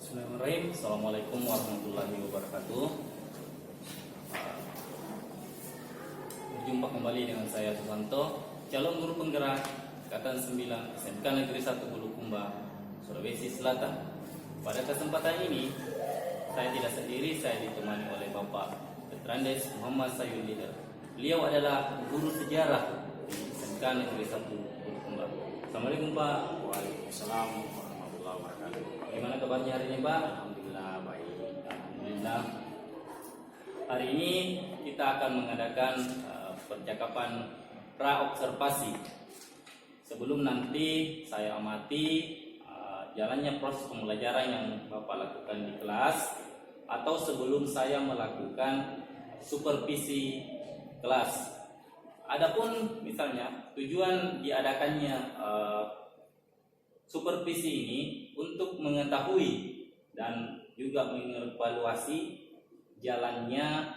Bismillahirrahmanirrahim. Assalamualaikum warahmatullahi wabarakatuh. Berjumpa kembali dengan saya Susanto, calon guru penggerak Angkatan 9 SMK Negeri 1 Bulukumba, Sulawesi Selatan. Pada kesempatan ini, saya tidak sendiri, saya ditemani oleh Bapak Petrandes Muhammad Sayun Leader. Beliau adalah guru sejarah di SMK Negeri 1 Bulukumba. Assalamualaikum Pak. Waalaikumsalam warahmatullahi wabarakatuh. Bagaimana kabarnya hari ini Pak? Alhamdulillah baik. Alhamdulillah. Hari ini kita akan mengadakan percakapan pra-observasi. Sebelum nanti saya amati jalannya proses pembelajaran yang Bapak lakukan di kelas, atau sebelum saya melakukan supervisi kelas. Adapun misalnya tujuan diadakannya supervisi ini untuk mengetahui dan juga mengevaluasi jalannya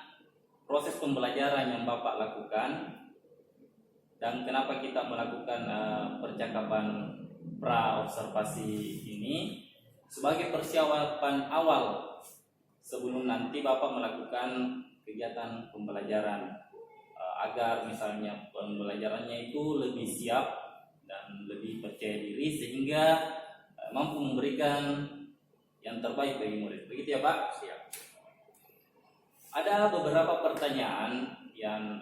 proses pembelajaran yang Bapak lakukan, dan kenapa kita melakukan percakapan pra-observasi ini sebagai persiapan awal sebelum nanti Bapak melakukan kegiatan pembelajaran, agar misalnya pembelajarannya itu lebih siap dan lebih percaya diri sehingga mampu memberikan yang terbaik bagi murid. Begitu ya Pak? Siap. Ada beberapa pertanyaan yang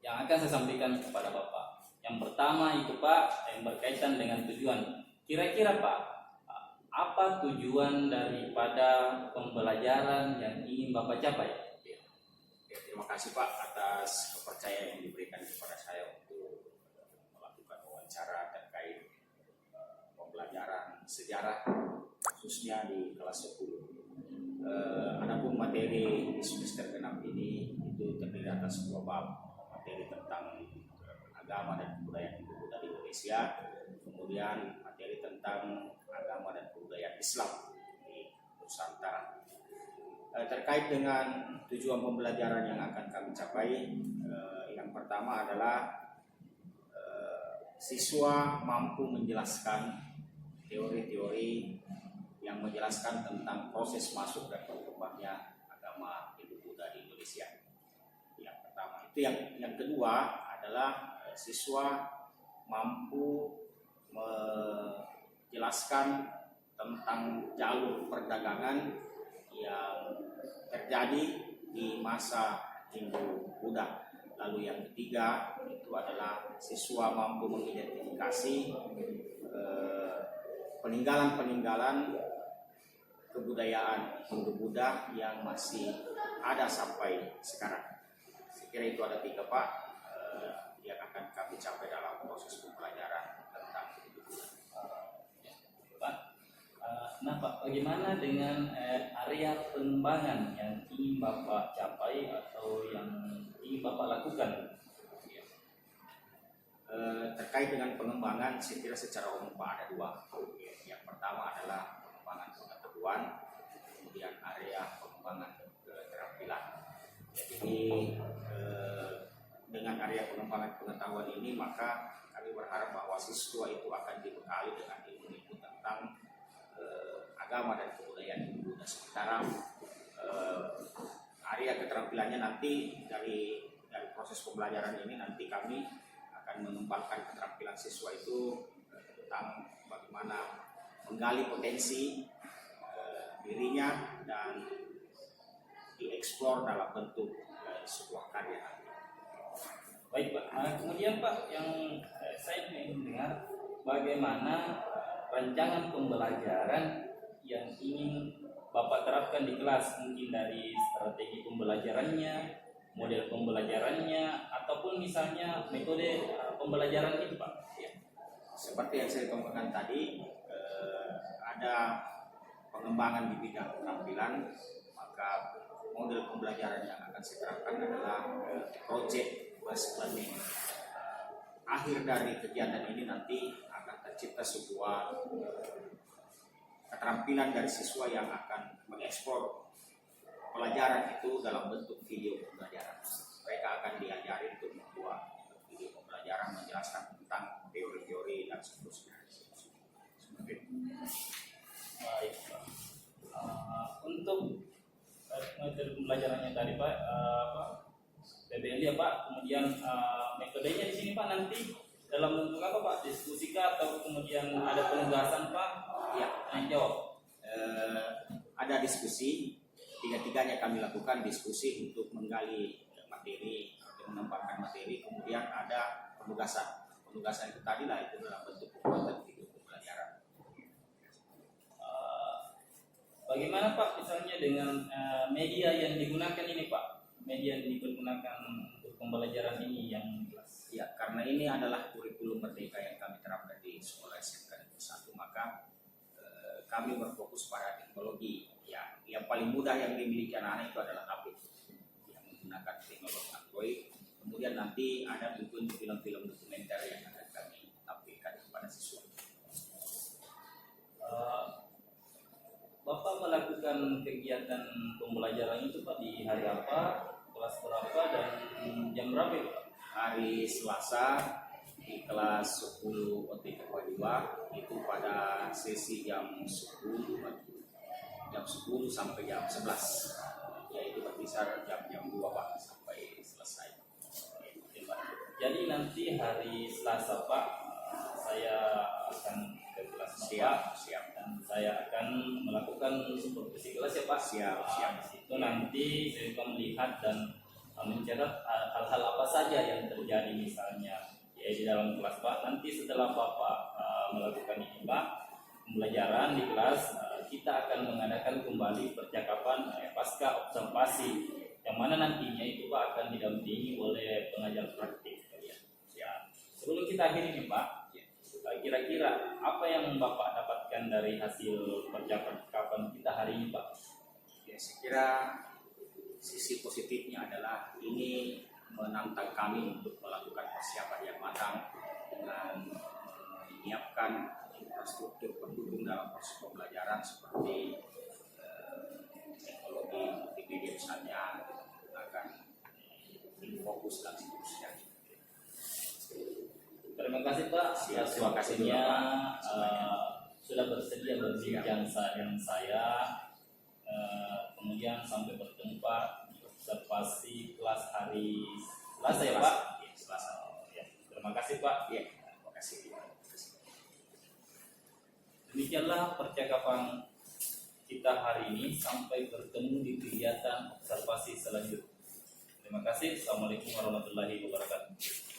akan saya sampaikan kepada Bapak. Yang pertama itu Pak, yang berkaitan dengan tujuan. Kira-kira Pak, apa tujuan daripada pembelajaran yang ingin Bapak capai? Ya, terima kasih Pak atas kepercayaan yang diberikan kepada saya untuk melakukan wawancara terkait pembelajaran sejarah khususnya di kelas 10. Adapun materi di semester genap ini itu terdiri atas dua bab, materi tentang agama dan kebudayaan ibu kota di Indonesia, kemudian materi tentang agama dan kebudayaan Islam di Nusantara. Terkait dengan tujuan pembelajaran yang akan kami capai, yang pertama adalah siswa mampu menjelaskan teori-teori yang menjelaskan tentang proses masuk dan berkembangnya agama ibu kota di Indonesia. Yang pertama itu. Yang kedua adalah siswa mampu menjelaskan tentang jalur perdagangan yang terjadi di masa Hindu-Buddha. Lalu yang ketiga itu adalah siswa mampu mengidentifikasi peninggalan-peninggalan kebudayaan Hindu-Buddha yang masih ada sampai sekarang. Saya kira itu ada 3 Pak yang akan kami capai dalam proses pembelajaran tentang Hindu-Buddha. Pak, nah Pak, bagaimana dengan area pengembangan yang ingin Bapak capai atau yang ingin Bapak lakukan? Terkait dengan pengembangan, saya kira secara umum Pak ada 2. Yang pertama adalah pengembangan pengetahuan, kemudian area pengembangan keterampilan. Jadi dengan area pengembangan pengetahuan ini, maka kami berharap bahwa siswa itu akan dibekali dengan ilmu-ilmu tentang agama dan kebudayaan ibu kota. Sementara area keterampilannya nanti dari proses pembelajaran ini nanti kami akan mengembangkan keterampilan siswa itu tentang bagaimana menggali potensi dirinya dan dieksplor dalam bentuk sebuah karya. Baik Pak, kemudian Pak, yang saya ingin dengar bagaimana rancangan pembelajaran yang ingin Bapak terapkan di kelas, mungkin dari strategi pembelajarannya, model pembelajarannya, ataupun misalnya metode pembelajaran itu Pak. Ya. Seperti yang saya kemukakan tadi, ada pengembangan di bidang keterampilan, maka model pembelajaran yang akan saya terapkan adalah project based learning. Akhir dari kegiatan ini nanti akan tercipta sebuah keterampilan dari siswa yang akan mengeksplor pelajaran itu dalam bentuk video pembelajaran. Mereka akan diajari untuk membuat video pembelajaran menjelaskan tentang teori-teori dan seterusnya. pembelajarannya tadi Pak, PBL ya Pak, kemudian metodenya di sini Pak nanti dalam bentuk apa Pak? Diskusi kah atau kemudian ada penugasan Pak? Ya, Jawab. ada diskusi, tiga-tiganya kami lakukan diskusi untuk menggali materi, untuk menempatkan materi, kemudian ada penugasan. Penugasan itu tadi lah, itu dalam bentuk pembuatan video pembelajaran. Bagaimana Pak misalnya dengan media yang digunakan ini Pak? Media yang dipergunakan untuk pembelajaran ini yang jelas. Ya, karena ini adalah kurikulum merdeka yang kami terapkan di sekolah SMK Negeri 1, maka kami berfokus pada teknologi. Ya, yang paling mudah yang dimiliki anak-anak itu adalah HP yang menggunakan teknologi Android. Kemudian nanti ada tentunya film-film dokumenter yang akan kami tampilkan kepada siswa. Bapak melakukan kegiatan pembelajaran itu Pak di hari apa, kelas berapa, dan jam berapa Pak? Hari Selasa di kelas 10 OTK 2 itu pada sesi jam 10 sampai jam 11, yaitu berkisar jam 2 Pak sampai selesai. Jadi nanti hari Selasa Pak, saya akan ke kelas Siap. dan saya akan melakukan supervisi kelas ya Pak. Siap. Itu nanti saya akan melihat dan mencatat hal-hal apa saja yang terjadi misalnya ya di dalam kelas Pak. Nanti setelah Bapak melakukan ini Pak, pembelajaran di kelas, kita akan mengadakan kembali percakapan pasca observasi yang mana nantinya itu Pak akan didampingi oleh pengajar praktik. Ya. Sebelum kita akhiri nih Pak, kira-kira apa yang Bapak dapatkan dari hasil percakapan kita hari ini Pak? Ya, saya kira sisi positifnya adalah ini menantang kami untuk melakukan persiapan yang matang dengan menyiapkan infrastruktur pendukung dalam proses pembelajaran seperti teknologi multimedia misalnya, menggunakan fokus dan seterusnya. Terima kasih Pak atas Terima kasih waktunya, Pak. sudah bersedia berbincang dengan saya. Kemudian sampai bertemu Pak di observasi kelas hari Selasa ya Pak. Ya, Selasa. Ya, terima kasih Pak. Ya, terima kasih. Demikianlah percakapan kita hari ini, sampai bertemu di kegiatan observasi selanjutnya. Terima kasih. Assalamualaikum warahmatullahi wabarakatuh.